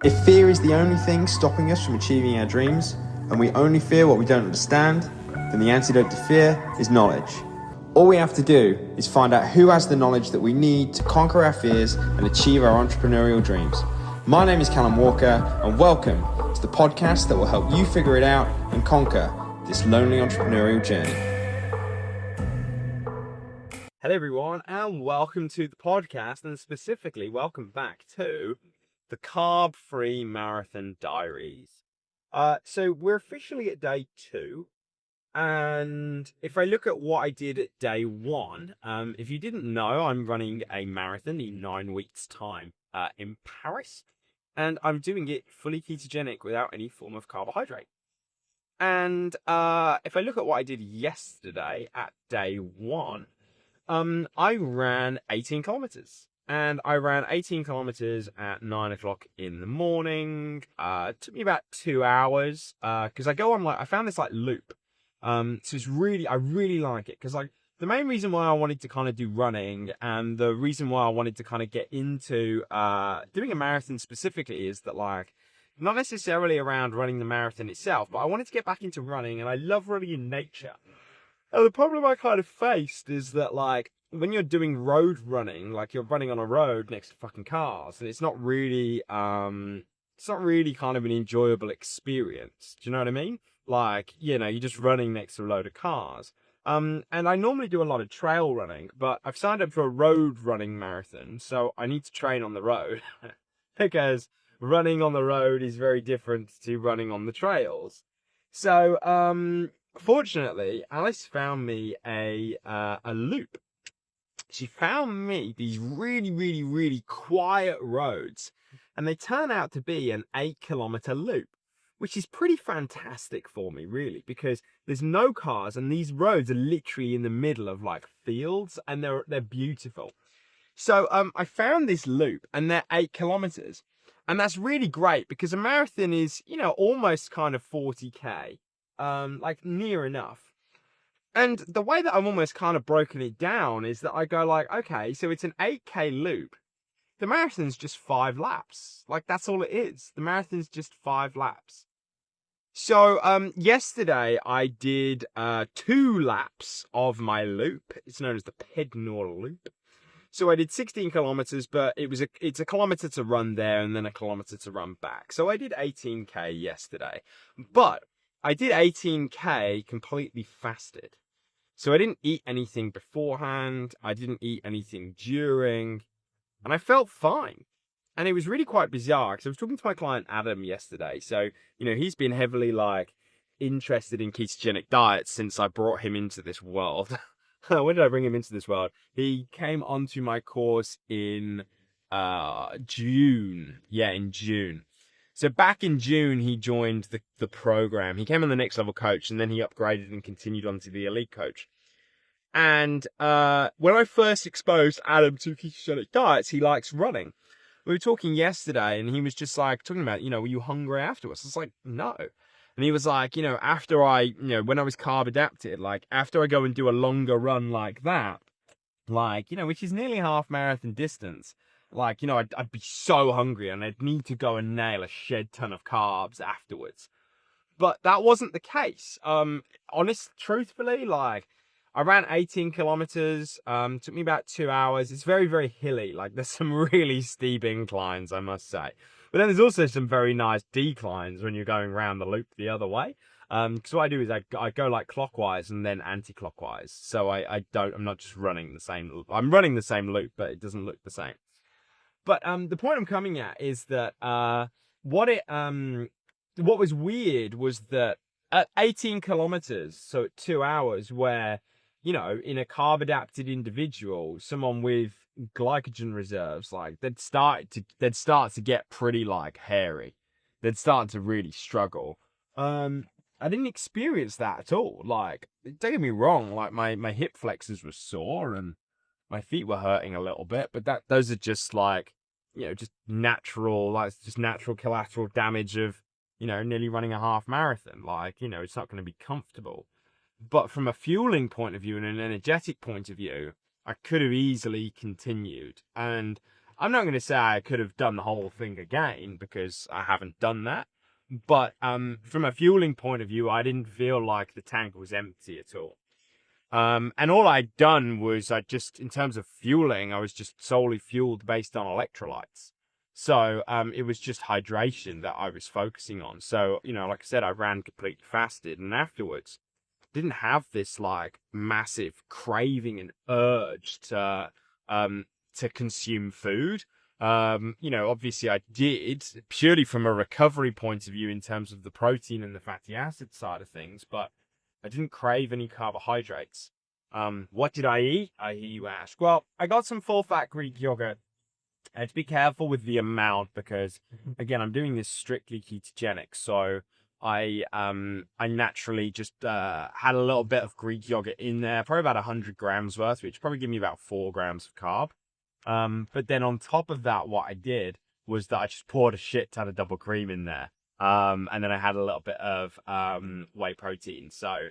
If fear is the only thing stopping us from achieving our dreams, and we only fear what we don't understand, then the antidote to fear is knowledge. All we have to do is find out who has the knowledge that we need to conquer our fears and achieve our entrepreneurial dreams. My name is Callum Walker, and welcome to the podcast that will help you figure it out and conquer this lonely entrepreneurial journey. Hello everyone, and welcome to the podcast, and specifically welcome back to the Carb-Free Marathon Diaries. So we're officially at day 2, and if I look at what I did at day 1, if you didn't know, I'm running a marathon in 9 weeks' time in Paris, and I'm doing it fully ketogenic without any form of carbohydrate. And if I look at what I did yesterday at day 1, I ran 18 kilometers, and I ran 18 kilometers at 9 o'clock in the morning. It took me about 2 hours, because I go on I found this loop. So it's I really like it, because the main reason why I wanted to kind of do running, and the reason why I wanted to kind of get into, doing a marathon specifically, is that not necessarily around running the marathon itself, but I wanted to get back into running, and I love running in nature. And the problem I kind of faced is that, when you're doing road running, you're running on a road next to fucking cars, and it's not really kind of an enjoyable experience. Do you know what I mean? You're just running next to a load of cars. And I normally do a lot of trail running, but I've signed up for a road running marathon, so I need to train on the road because running on the road is very different to running on the trails. So, fortunately, Alice found me a loop. She found me these really quiet roads, and they turn out to be an 8-kilometer loop, which is pretty fantastic for me, really, because there's no cars, and these roads are literally in the middle of fields, and they're beautiful. So I found this loop, and they're 8 kilometers, and that's really great because a marathon is almost kind of 40k. Near enough. And the way that I've almost kind of broken it down is that I go okay, so it's an 8k loop. The marathon's just 5 laps. That's all it is. The marathon's just 5 laps. So, yesterday I did 2 laps of my loop. It's known as the Pednor loop. So I did 16 kilometers, but it's a kilometer to run there and then a kilometer to run back. So I did 18k yesterday. But I did 18k completely fasted. So I didn't eat anything beforehand. I didn't eat anything during. And I felt fine. And it was really quite bizarre, because I was talking to my client Adam yesterday. So, he's been heavily interested in ketogenic diets since I brought him into this world. When did I bring him into this world? He came onto my course in June. Yeah, in June. So back in June, he joined the program. He came on the next level coach, and then he upgraded and continued on to the elite coach. And when I first exposed Adam to ketogenic diets, he likes running. We were talking yesterday, and he was just talking about, were you hungry afterwards? I was like, no. And he was like, after when I was carb adapted, after I go and do a longer run like that, which is nearly half marathon distance, I'd be so hungry, and I'd need to go and nail a shed ton of carbs afterwards. But that wasn't the case. Truthfully, I ran 18 kilometers, took me about 2 hours. It's very, very hilly. There's some really steep inclines, I must say. But then there's also some very nice declines when you're going around the loop the other way. Because what I do is I go clockwise and then anti-clockwise. So I'm not just running the same loop. I'm running the same loop, but it doesn't look the same. But the point I'm coming at is that what was weird was that at 18 kilometers, so at 2 hours, where in a carb adapted individual, someone with glycogen reserves, they'd start to get pretty hairy. They'd start to really struggle. I didn't experience that at all. Don't get me wrong, my hip flexors were sore and my feet were hurting a little bit, but those are just just natural, just natural collateral damage of, nearly running a half marathon. It's not going to be comfortable. But from a fueling point of view and an energetic point of view, I could have easily continued. And I'm not going to say I could have done the whole thing again because I haven't done that. But from a fueling point of view, I didn't feel like the tank was empty at all. And all I'd done was in terms of fueling, I was just solely fueled based on electrolytes. So it was just hydration that I was focusing on. So, like I said, I ran completely fasted, and afterwards didn't have this like massive craving and urge to consume food. Obviously I did purely from a recovery point of view in terms of the protein and the fatty acid side of things, but I didn't crave any carbohydrates. What did I eat? I hear you ask. Well, I got some full fat Greek yogurt. I had to be careful with the amount because, again, I'm doing this strictly ketogenic. So I naturally just had a little bit of Greek yogurt in there, probably about 100 grams worth, which probably give me about 4 grams of carb. But then on top of that, what I did was that I just poured a shit ton of double cream in there. And then I had a little bit of whey protein. So,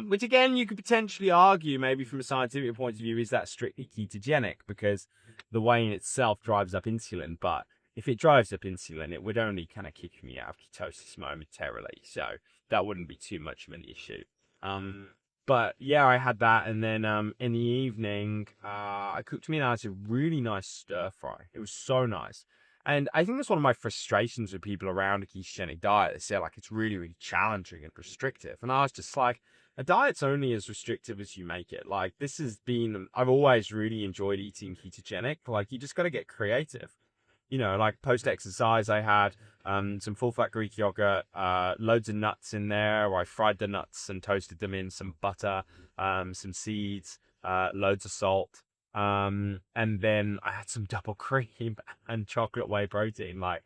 which again, you could potentially argue, maybe from a scientific point of view, is that strictly ketogenic because the whey in itself drives up insulin. But if it drives up insulin, it would only kind of kick me out of ketosis momentarily. So that wouldn't be too much of an issue. But yeah, I had that, and then in the evening, I cooked me a really nice stir fry. It was so nice, and I think that's one of my frustrations with people around a ketogenic diet. They say like it's really, really challenging and restrictive, and I was just like, a diet's only as restrictive as you make it. Like I've always really enjoyed eating ketogenic. Like you just got to get creative. Like post-exercise, I had some full-fat Greek yogurt, loads of nuts in there, where I fried the nuts and toasted them in some butter, some seeds, loads of salt. And then I had some double cream and chocolate whey protein. Like,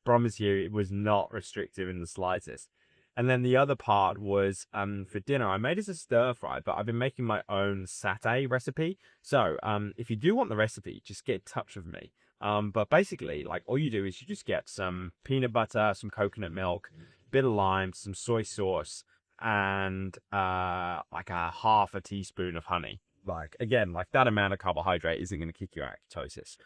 promise you, it was not restrictive in the slightest. And then the other part was for dinner, I made it a stir fry, but I've been making my own satay recipe. So if you do want the recipe, just get in touch with me. But basically, like all you do is you just get some peanut butter, some coconut milk, bit of lime, some soy sauce, and like a half a teaspoon of honey. Like again, like that amount of carbohydrate isn't going to kick you out of ketosis.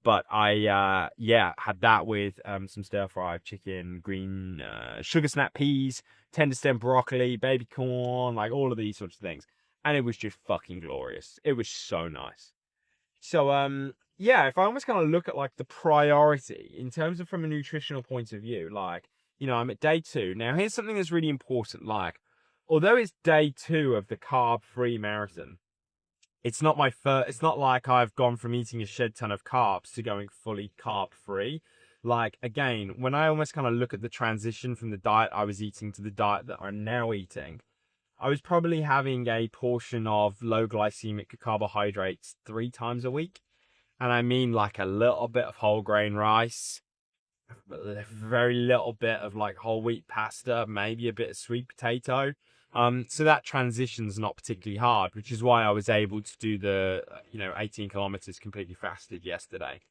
But I had that with some stir fried chicken, green sugar snap peas, tender stem broccoli, baby corn, like all of these sorts of things, and it was just fucking glorious. It was so nice. So if I almost kind of look at like the priority in terms of from a nutritional point of view, like, I'm at day 2. Now, here's something that's really important. Like, although it's day 2 of the carb-free marathon, it's not it's not like I've gone from eating a shed ton of carbs to going fully carb-free. Like, again, when I almost kind of look at the transition from the diet I was eating to the diet that I'm now eating, I was probably having a portion of low glycemic carbohydrates 3 times a week. And I mean like a little bit of whole grain rice, a very little bit of like whole wheat pasta, maybe a bit of sweet potato. So that transition's not particularly hard, which is why I was able to do the, 18 kilometers completely fasted yesterday.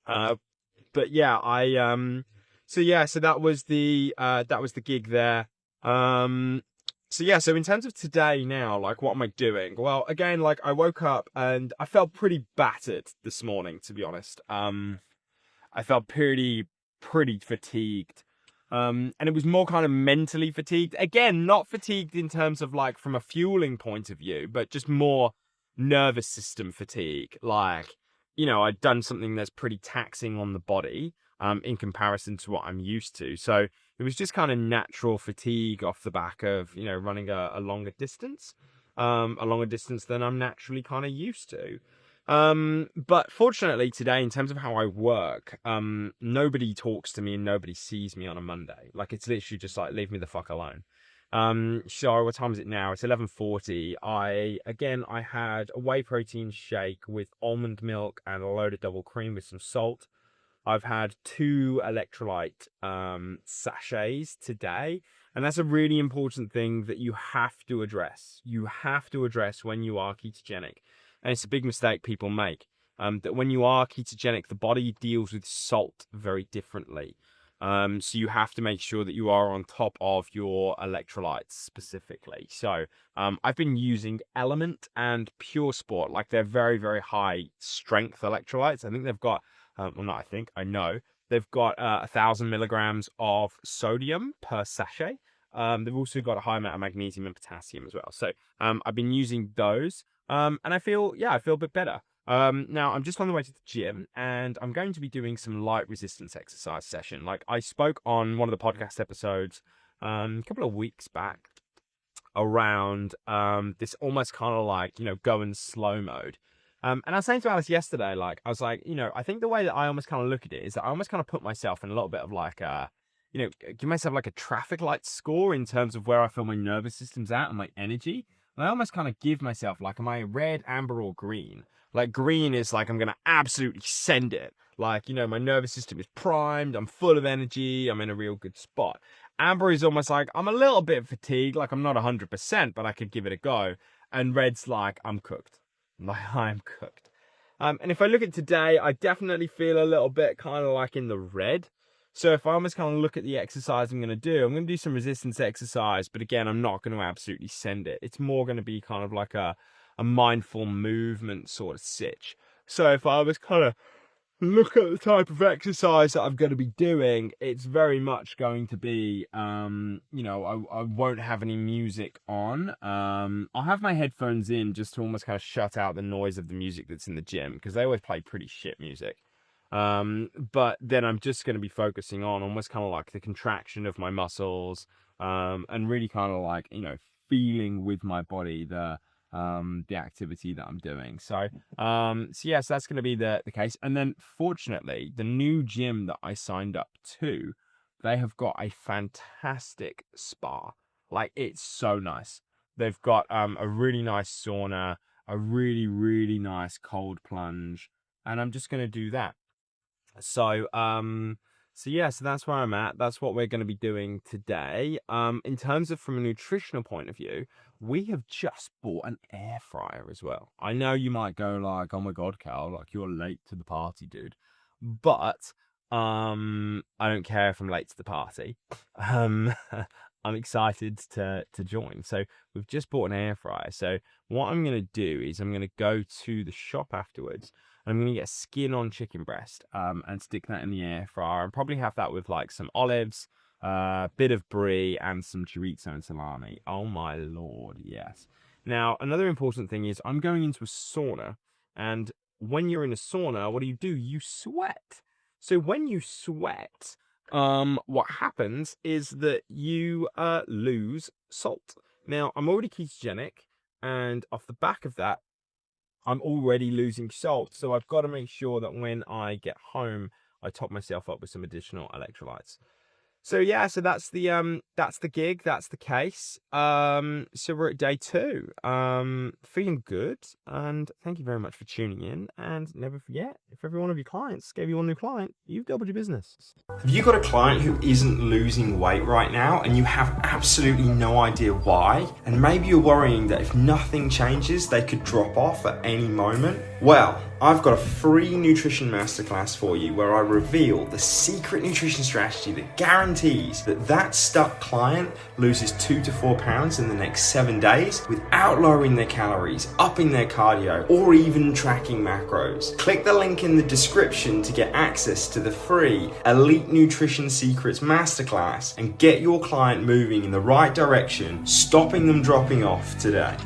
But yeah, so that was the gig there. So in terms of today now, like, what am I doing? Well, again, like, I woke up and I felt pretty battered this morning, to be honest. I felt pretty fatigued. And it was more kind of mentally fatigued. Again, not fatigued in terms of, like, from a fueling point of view, but just more nervous system fatigue. Like, I'd done something that's pretty taxing on the body, in comparison to what I'm used to. So it was just kind of natural fatigue off the back of, running a longer distance than I'm naturally kind of used to. But fortunately today, in terms of how I work, nobody talks to me and nobody sees me on a Monday. Like, it's literally just like, leave me the fuck alone. So what time is it now? It's 11:40. I had a whey protein shake with almond milk and a load of double cream with some salt. I've had 2 electrolyte sachets today, and that's a really important thing that you have to address. You have to address when you are ketogenic, and it's a big mistake people make. That when you are ketogenic, the body deals with salt very differently. So you have to make sure that you are on top of your electrolytes specifically. So I've been using Element and Pure Sport, like they're very, very high strength electrolytes. I think they've got, I know they've got 1,000 milligrams of sodium per sachet. They've also got a high amount of magnesium and potassium as well. So I've been using those, and I feel a bit better. Now I'm just on the way to the gym, and I'm going to be doing some light resistance exercise session. Like I spoke on one of the podcast episodes a couple of weeks back around this almost kind of like, go in slow mode. And I was saying to Alice yesterday, like, I was like, I think the way that I almost kind of look at it is that I almost kind of put myself in a little bit of like give myself like a traffic light score in terms of where I feel my nervous system's at and my energy. And I almost kind of give myself like, am I red, amber, or green? Like green is like, I'm going to absolutely send it. Like, my nervous system is primed. I'm full of energy. I'm in a real good spot. Amber is almost like, I'm a little bit fatigued. Like I'm not 100%, but I could give it a go. And red's like, I'm cooked. Like I'm cooked. And if I look at today, I definitely feel a little bit kind of like in the red. So if I almost kind of look at the exercise I'm going to do some resistance exercise, but again, I'm not going to absolutely send it. It's more going to be kind of like a mindful movement sort of sitch. So if I was kind of look at the type of exercise that I'm going to be doing, it's very much going to be, I won't have any music on. I'll have my headphones in just to almost kind of shut out the noise of the music that's in the gym, because they always play pretty shit music. But then I'm just going to be focusing on almost kind of like the contraction of my muscles, and really kind of like, feeling with my body the activity that I'm doing. So yes, that's going to be the case. And then fortunately, the new gym that I signed up to, they have got a fantastic spa. Like it's so nice. They've got a really nice sauna, a really, really nice cold plunge, and I'm just going to do that. So that's where I'm at. That's what we're going to be doing today. In terms of from a nutritional point of view, we have just bought an air fryer as well. I know you might go like, oh my God, Cal, like you're late to the party, dude. But I don't care if I'm late to the party. I'm excited to join. So we've just bought an air fryer. So what I'm going to do is I'm going to go to the shop afterwards. I'm going to get a skin-on chicken breast and stick that in the air fryer, and probably have that with like some olives, a bit of brie, and some chorizo and salami. Oh my Lord, yes. Now, another important thing is I'm going into a sauna, and when you're in a sauna, what do? You sweat. So when you sweat, what happens is that you lose salt. Now, I'm already ketogenic, and off the back of that, I'm already losing salt. So I've got to make sure that when I get home, I top myself up with some additional electrolytes. So yeah, so that's the gig, that's the case. So we're at day 2. Feeling good, and thank you very much for tuning in. And never forget, if every one of your clients gave you one new client, you've doubled your business. Have you got a client who isn't losing weight right now and you have absolutely no idea why? And maybe you're worrying that if nothing changes, they could drop off at any moment? Well, I've got a free nutrition masterclass for you where I reveal the secret nutrition strategy that guarantees that stuck client loses 2 to 4 pounds in the next 7 days without lowering their calories, upping their cardio, or even tracking macros. Click the link in the description to get access to the free Elite Nutrition Secrets Masterclass and get your client moving in the right direction, stopping them dropping off today.